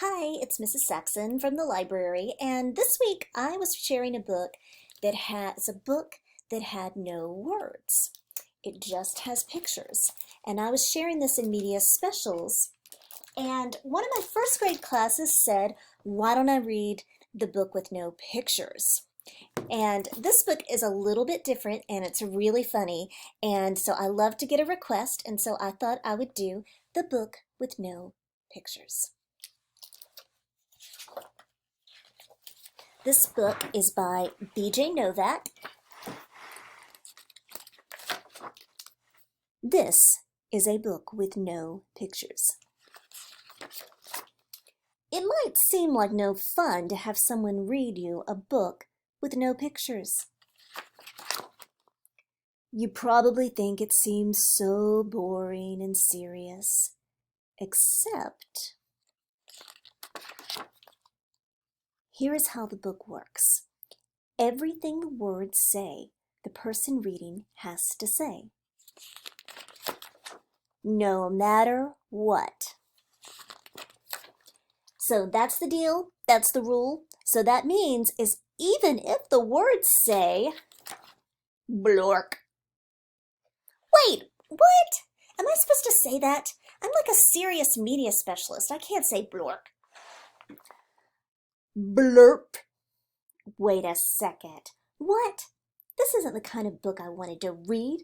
Hi, it's Mrs. Saxon from the library, and this week I was sharing a book that had no words. It just has pictures. And I was sharing this in media specials, and one of my first grade classes said, "Why don't I read the book with no pictures?" And this book is a little bit different and it's really funny, and so I love to get a request, and so I thought I would do the book with no pictures. This book is by B.J. Novak. This is a book with no pictures. It might seem like no fun to have someone read you a book with no pictures. You probably think it seems so boring and serious, except here is how the book works. Everything the words say, the person reading has to say, no matter what. So that's the deal, that's the rule. So that means is even if the words say blork. Wait, what? Am I supposed to say that? I'm like a serious media specialist. I can't say blork. Blurp. Wait a second. What? This isn't the kind of book I wanted to read.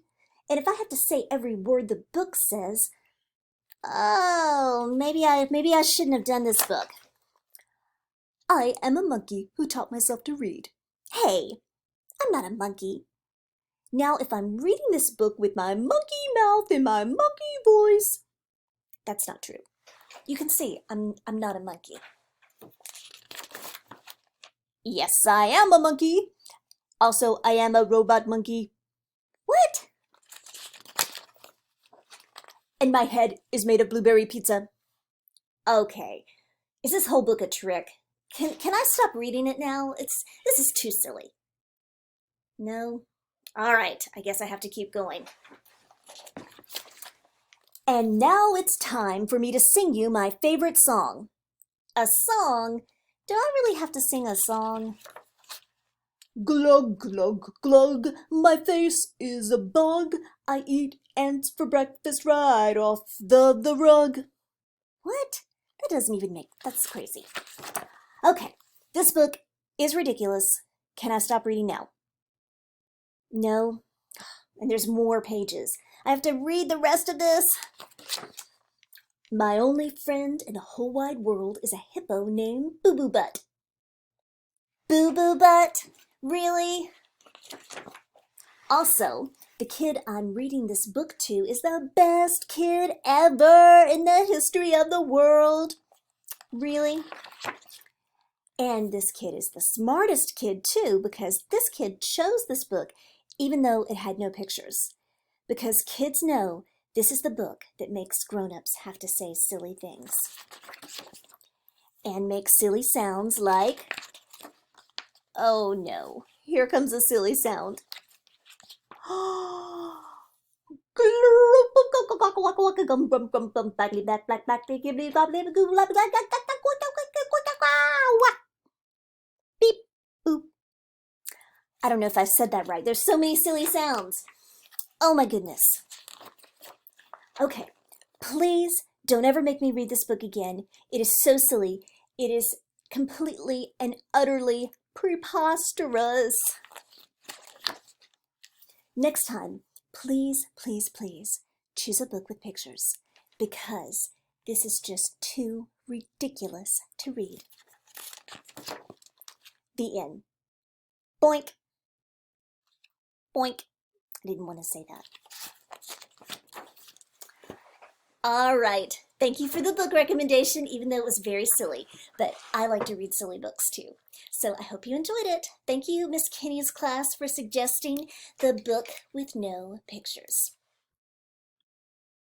And if I have to say every word the book says, oh, maybe I shouldn't have done this book. I am a monkey who taught myself to read. Hey, I'm not a monkey. Now, if I'm reading this book with my monkey mouth and my monkey voice, that's not true. You can see I'm not a monkey. Yes, I am a monkey. Also, I am a robot monkey. What? And my head is made of blueberry pizza. Okay, is this whole book a trick? Can I stop reading it now? This is too silly. No? All right, I guess I have to keep going. And now it's time for me to sing you my favorite song. A song? Do I really have to sing a song? Glug, glug, glug, my face is a bug. I eat ants for breakfast right off the rug. What? That doesn't even that's crazy. Okay, this book is ridiculous. Can I stop reading now? No? And there's more pages. I have to read the rest of this. My only friend in the whole wide world is a hippo named Boo Boo Butt. Boo Boo Butt? Really? Also, the kid I'm reading this book to is the best kid ever in the history of the world. Really? And this kid is the smartest kid too, because this kid chose this book even though it had no pictures. Because kids know this is the book that makes grown-ups have to say silly things. And make silly sounds like, oh no, here comes a silly sound. Beep, boop. I don't know if I said that right. There's so many silly sounds. Oh my goodness. Okay, please don't ever make me read this book again. It is so silly. It is completely and utterly preposterous. Next time, please, please, please choose a book with pictures, because this is just too ridiculous to read. The end. Boink. Boink. I didn't want to say that. All right. Thank you for the book recommendation, even though it was very silly. But I like to read silly books too. So I hope you enjoyed it. Thank you, Miss Kenny's class, for suggesting the book with no pictures.